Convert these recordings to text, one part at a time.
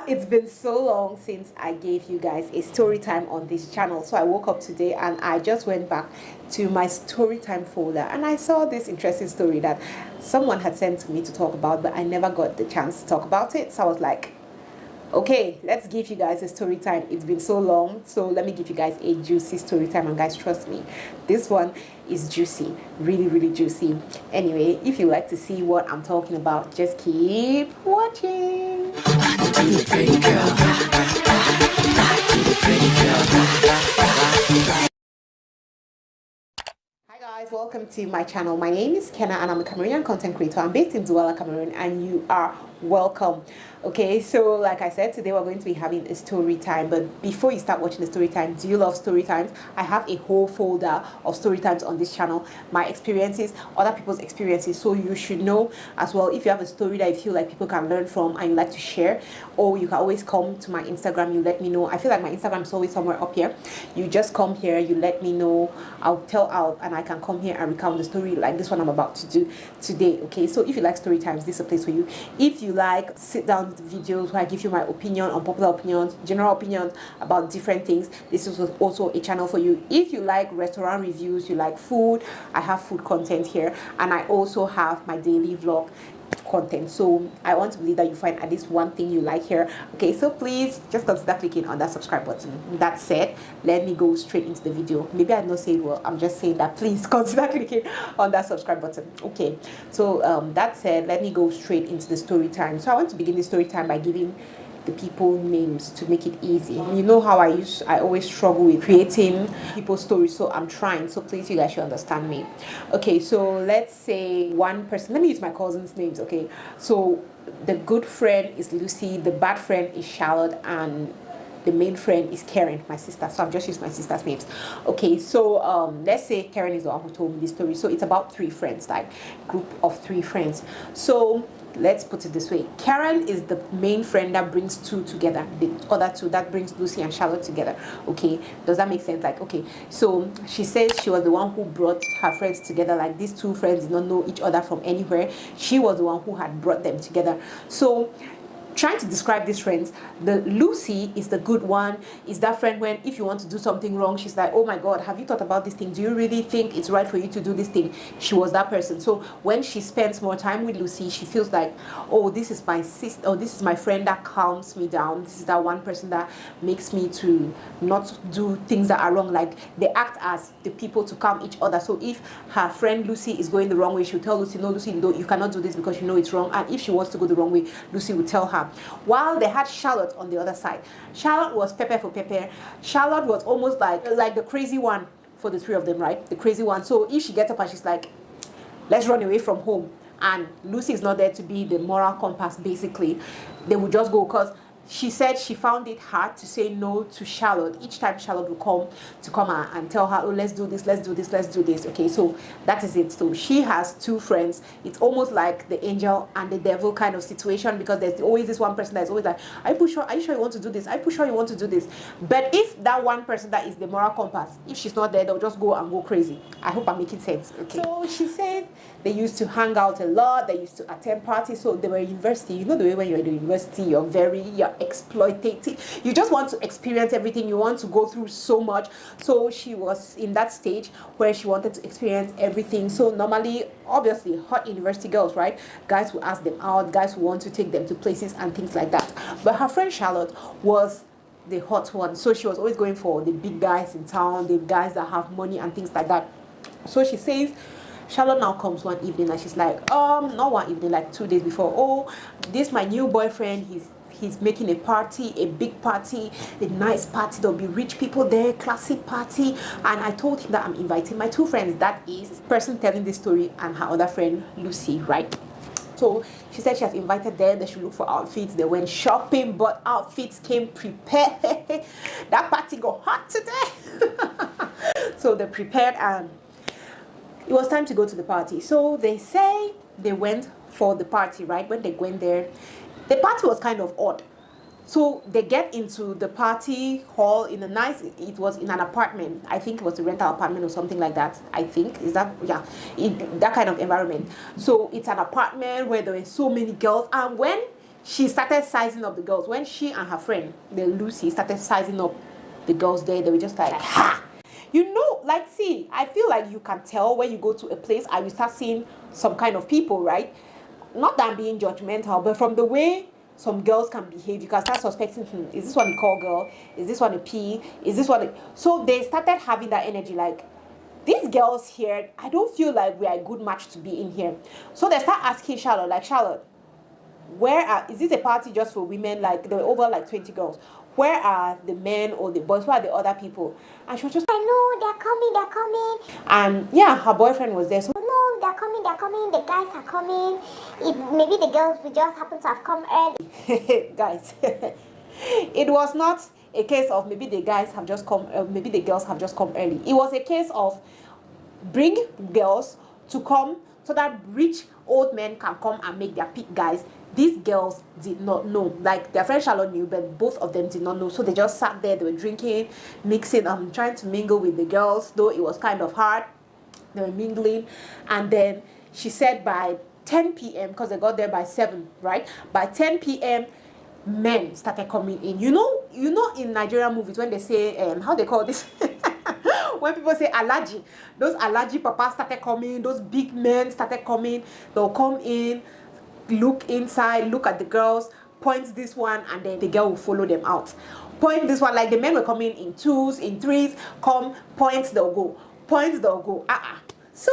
It's been so long since I gave you guys a story time on this channel. So I woke up today and I just went back to my story time folder and I saw this interesting story that someone had sent to me to talk about, but I never got the chance to talk about it. So I was like, okay, let's give you guys a story time. It's been so long, so let me give you guys a juicy story time. And guys, trust me, this one is juicy, really juicy. Anyway, if you like to see what I'm talking about, just keep watching. Pretty girl. Hi guys, welcome to my channel. My name is Kenna and I'm a Cameroonian content creator. I'm based in Douala, Cameroon, and you are welcome. Okay, so like I said, today we're going to be having a story time. But before you start watching the story time, do you love story times? I have a whole folder of story times on this channel, my experiences, other people's experiences, so you should know as well. If you have a story that you feel like people can learn from and you like to share, or you can always come to my Instagram, you let me know. I feel like my Instagram is always somewhere up here. You just come here, you let me know, I'll tell out, and I can come here and recount the story like this one I'm about to do today. Okay, so if you like story times, this is a place for you. If you like sit down videos where I give you my opinion, unpopular opinions, general opinions about different things, this is also a channel for you. If you like restaurant reviews, you like food, I have food content here, and I also have my daily vlog content. So I want to believe that you find at least one thing you like here. Okay, so please just consider clicking on that subscribe button. That said, let me go straight into the video. Maybe I not say it well, I'm just saying that please consider clicking on that subscribe button. Okay, so that said, let me go straight into the story time. So I want to begin the story time by giving the people names to make it easy. You know how I always struggle with creating people's stories, so I'm trying, so please, you guys should understand me. Okay, so let's say one person, let me use my cousin's names. Okay, so the good friend is Lucy, the bad friend is Charlotte, and the main friend is Karen, my sister. So I've just used my sister's names. Okay, so let's say Karen is the one who told me this story. So it's about three friends, like group of three friends. So let's put it this way. Karen is the main friend that brings two together. The other two that brings Lucy and Charlotte together. Okay, does that make sense? Like, okay, so she says she was the one who brought her friends together. Like, these two friends did not know each other from anywhere. She was the one who had brought them together. So trying to describe these friends, the Lucy is the good one, is that friend when if you want to do something wrong, she's like, oh my god, have you thought about this thing? Do you really think it's right for you to do this thing? She was that person. So when she spends more time with Lucy, she feels like, oh, this is my sister, or this is my friend that calms me down. This is that one person that makes me to not do things that are wrong. Like, they act as the people to calm each other. So if her friend Lucy is going the wrong way, she'll tell Lucy, no, Lucy, you cannot do this because you know it's wrong. And if she wants to go the wrong way, Lucy will tell her. While they had Charlotte on the other side. Charlotte was pepper for pepper. Charlotte was almost like the crazy one for the three of them, right? The crazy one. So if she gets up and she's like, let's run away from home, and Lucy is not there to be the moral compass, basically, they would just go, because she said she found it hard to say no to Charlotte. Each time Charlotte would come and tell her, oh, let's do this, let's do this, let's do this. Okay, so that is it. So she has two friends. It's almost like the angel and the devil kind of situation, because there's always this one person that's always like, are you sure you want to do this? Are you sure you want to do this? But if that one person that is the moral compass, if she's not there, they'll just go and go crazy. I hope I'm making sense. Okay. So she said they used to hang out a lot. They used to attend parties. So they were in university. You know the way when you're in the university, you're exploitative. You just want to experience everything. You want to go through so much. So she was in that stage where she wanted to experience everything. So normally, obviously, hot university girls, right? Guys will ask them out. Guys will want to take them to places and things like that. But her friend Charlotte was the hot one. So she was always going for the big guys in town, the guys that have money and things like that. So she says, Charlotte now comes one evening and she's like, not one evening, like 2 days before, oh, this my new boyfriend, he's making a party, a big party, a nice party. There'll be rich people there, classic party. And I told him that I'm inviting my two friends. That is the person telling this story and her other friend, Lucy, right? So she said she has invited them. They should look for outfits. They went shopping, but outfits came prepared. That party got hot today. So they prepared and it was time to go to the party. So they say they went for the party, right? When they went there, the party was kind of odd. So they get into the party hall in a nice, it was in an apartment. I think it was a rental apartment or something like that. I think, is that, yeah, that kind of environment. So it's an apartment where there were so many girls. And when she started sizing up the girls. When she and her friend, the Lucy, started sizing up the girls there, they were just like, ha! You know, like, see, I feel like you can tell when you go to a place and you start seeing some kind of people, right? Not that I'm being judgmental, but from the way some girls can behave, you can start suspecting, is this one a call girl? Is this one a P? Is this one a... So they started having that energy, like, these girls here, I don't feel like we are a good match to be in here. So they start asking Charlotte, like, Charlotte, is this a party just for women? Like, there were over like 20 girls. Where are the men or the boys? Where are the other people? And she was just, I know, they're coming. And yeah, her boyfriend was there. So, no, they're coming, the guys are coming. Maybe the girls will just happen to have come early. Guys, it was not a case of maybe the guys have just come, maybe the girls have just come early. It was a case of bring girls to come so that rich old men can come and make their pick. Guys, these girls did not know. Like, their friend Charlotte knew, but both of them did not know. So they just sat there, they were drinking, mixing, trying to mingle with the girls, though it was kind of hard. They were mingling. And then she said by 10 p.m., because they got there by 7, right? By 10 p.m., men started coming in. You know in Nigerian movies when they say, how they call this? When people say allergy, those allergy papas started coming, those big men started coming. They'll come in, look inside, look at the girls, point this one, and then the girl will follow them out. Point this one, like the men were coming in 2s, in 3s, come, points, they'll go. Points, they'll go. So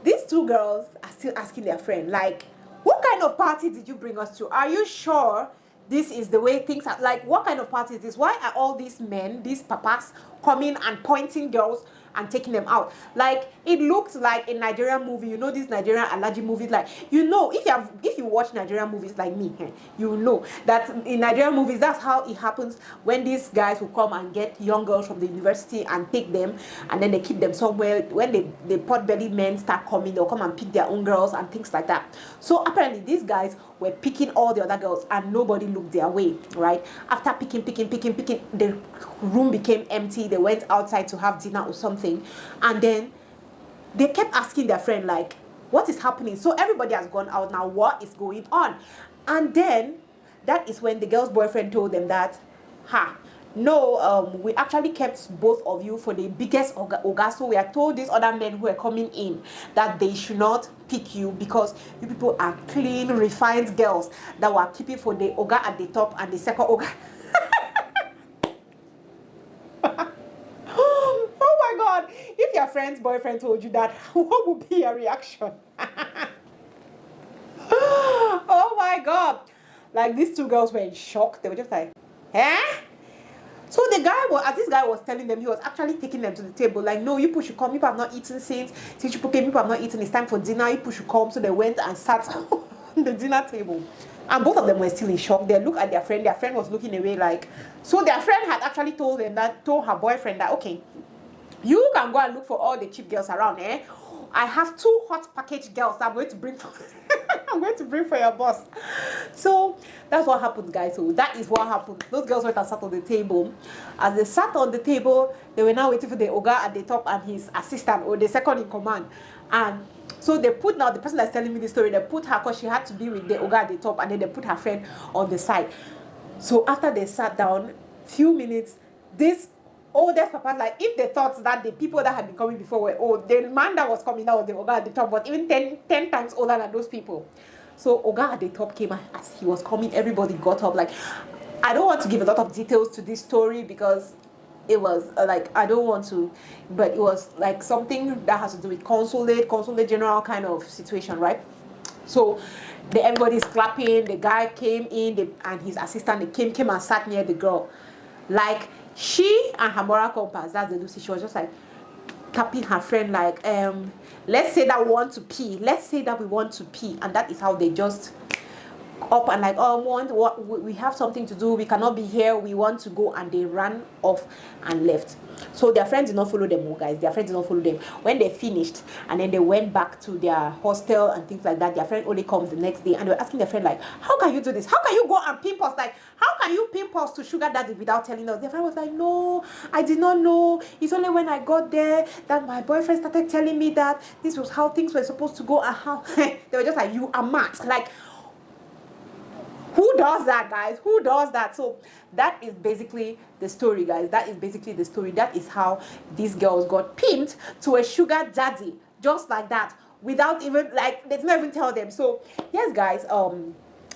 these 2 girls are still asking their friend, like, what kind of party did you bring us to? Are you sure this is the way things are? Like, what kind of party is this? Why are all these men, these papas, coming and pointing girls and taking them out? Like, it looks like a Nigerian movie. You know, these Nigerian allergy movies, like, you know, if you watch Nigerian movies like me, you know that in Nigerian movies, that's how it happens when these guys will come and get young girls from the university and take them, and then they keep them somewhere. When the pot-bellied men start coming, they'll come and pick their own girls and things like that. So apparently these guys were picking all the other girls and nobody looked their way, right? After picking, the room became empty. They went outside to have dinner or something, and then they kept asking their friend, like, what is happening? So everybody has gone out now. What is going on? And then that is when the girl's boyfriend told them that, no, we actually kept both of you for the biggest oga. So we are told these other men who are coming in that they should not pick you because you people are clean, refined girls that were keeping for the oga at the top and the second oga. Oh my God, if your friend's boyfriend told you that, what would be your reaction? Oh my God. Like, these 2 girls were in shock. They were just like, eh? So the guy was, as this guy was telling them, he was actually taking them to the table. Like, no, you people should come. You people have not eaten since you people came. You people have not eaten. It's time for dinner. You people should come. So they went and sat on the dinner table. And both of them were still in shock. They looked at their friend. Their friend was looking away, like, so their friend had actually told her boyfriend that, okay, you can go and look for all the cheap girls around, eh? I have 2 hot package girls that I'm going to bring for I'm going to bring for your boss. So that's what happened, guys. So that is what happened. Those girls went and sat on the table. As they sat on the table, they were now waiting for the Oga at the top and his assistant, or the second in command. And so they put, now the person that's telling me the story, they put her, because she had to be with the Oga at the top, and then they put her friend on the side. So after they sat down, few minutes, this oldest papa, like, if they thought that the people that had been coming before were old, the man that was coming out was the Oga at the top, was even 10 times older than those people. So Oga at the top came, and as he was coming, everybody got up. Like, I don't want to give a lot of details to this story because it was like, I don't want to, but it was like something that has to do with consulate general kind of situation, right? So everybody's clapping. The guy came in, and his assistant, they came and sat near the girl. Like, she and her moral compass, that's the Lucy, she was just like tapping her friend, like, let's say that we want to pee. Let's say that we want to pee. And that is how they just up and like, oh, we have something to do. We cannot be here. We want to go. And they ran off and left. So their friends did not follow them, guys. Their friends did not follow them. When they finished and then they went back to their hostel and things like that, their friend only comes the next day and they were asking their friend, like, how can you do this? How can you go and pimp us? Like, how can you pimp us to sugar daddy without telling us? Their friend was like, no, I did not know. It's only when I got there that my boyfriend started telling me that this was how things were supposed to go and how. They were just like, you are mad. Like, Who does that, guys? Who does that? So that is basically the story, guys. That is basically the story. That is how these girls got pimped to a sugar daddy, just like that, without even, like, they didn't even tell them. So yes, guys,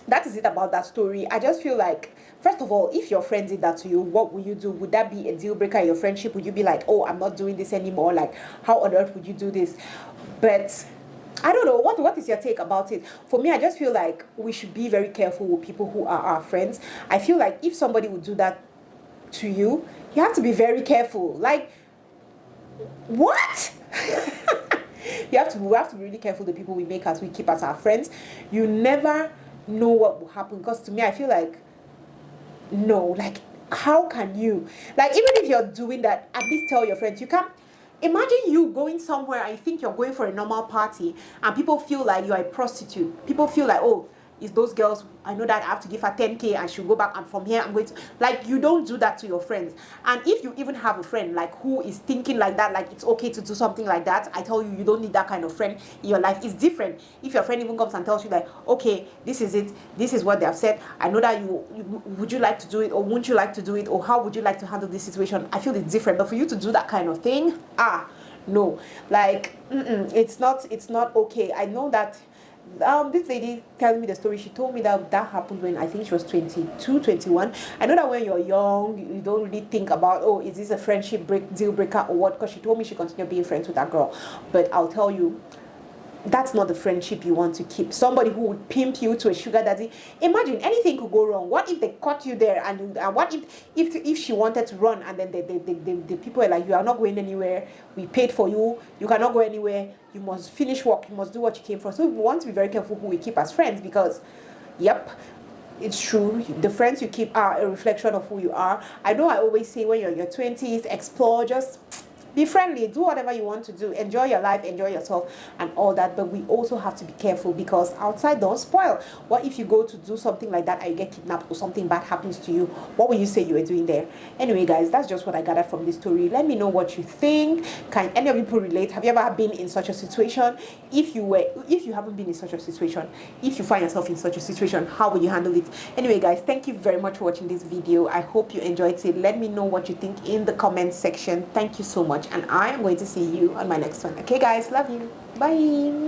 that is it about that story. I just feel like, first of all, if your friend did that to you, what would you do? Would that be a deal breaker in your friendship? Would you be like, oh, I'm not doing this anymore? Like, how on earth would you do this? But I don't know. What is your take about it? For me, I just feel like we should be very careful with people who are our friends. I feel like if somebody would do that to you, you have to be very careful. Like, what? We have to be really careful the people we make as we keep as our friends. You never know what will happen. Because to me, I feel like, no, like, how can you, like, even if you're doing that, at least tell your friends. You can't imagine you going somewhere and you think you're going for a normal party and people feel like you're a prostitute. People feel like, oh, it's those girls, I know that I have to give her 10K and she'll go back, and from here I'm going to, like, you don't do that to your friends. And if you even have a friend like who is thinking like that, like it's okay to do something like that, I tell you, you don't need that kind of friend in your life. It's different if your friend even comes and tells you like, okay, this is it, this is what they have said, I know that you would you like to do it, or wouldn't you like to do it, or how would you like to handle this situation. I feel it's different. But for you to do that kind of thing, no, like, it's not okay. I know that this lady telling me the story, she told me that happened when I think she was 22, 21. I know that when you're young, you don't really think about, oh, is this a friendship deal breaker or what? Because she told me she continued being friends with that girl. But I'll tell you, that's not the friendship you want to keep. Somebody who would pimp you to a sugar daddy. Imagine, anything could go wrong. What if they caught you there, and what if she wanted to run, and then the people are like, you are not going anywhere, we paid for you, you cannot go anywhere, you must finish work, you must do what you came for. So we want to be very careful who we keep as friends, because yep, it's true, the friends you keep are a reflection of who you are. I know I always say, when you're in your 20s, explore, just be friendly, do whatever you want to do, enjoy your life, enjoy yourself and all that. But we also have to be careful, because outside don't spoil. What if you go to do something like that and you get kidnapped, or something bad happens to you? What will you say you were doing there? Anyway, guys, that's just what I gathered from this story. Let me know what you think. Can any of you people relate? Have you ever been in such a situation? If you haven't been in such a situation, if you find yourself in such a situation, how will you handle it? Anyway, guys, thank you very much for watching this video. I hope you enjoyed it. Let me know what you think in the comment section. Thank you so much, and I am going to see you on my next one. Okay, guys, love you. Bye.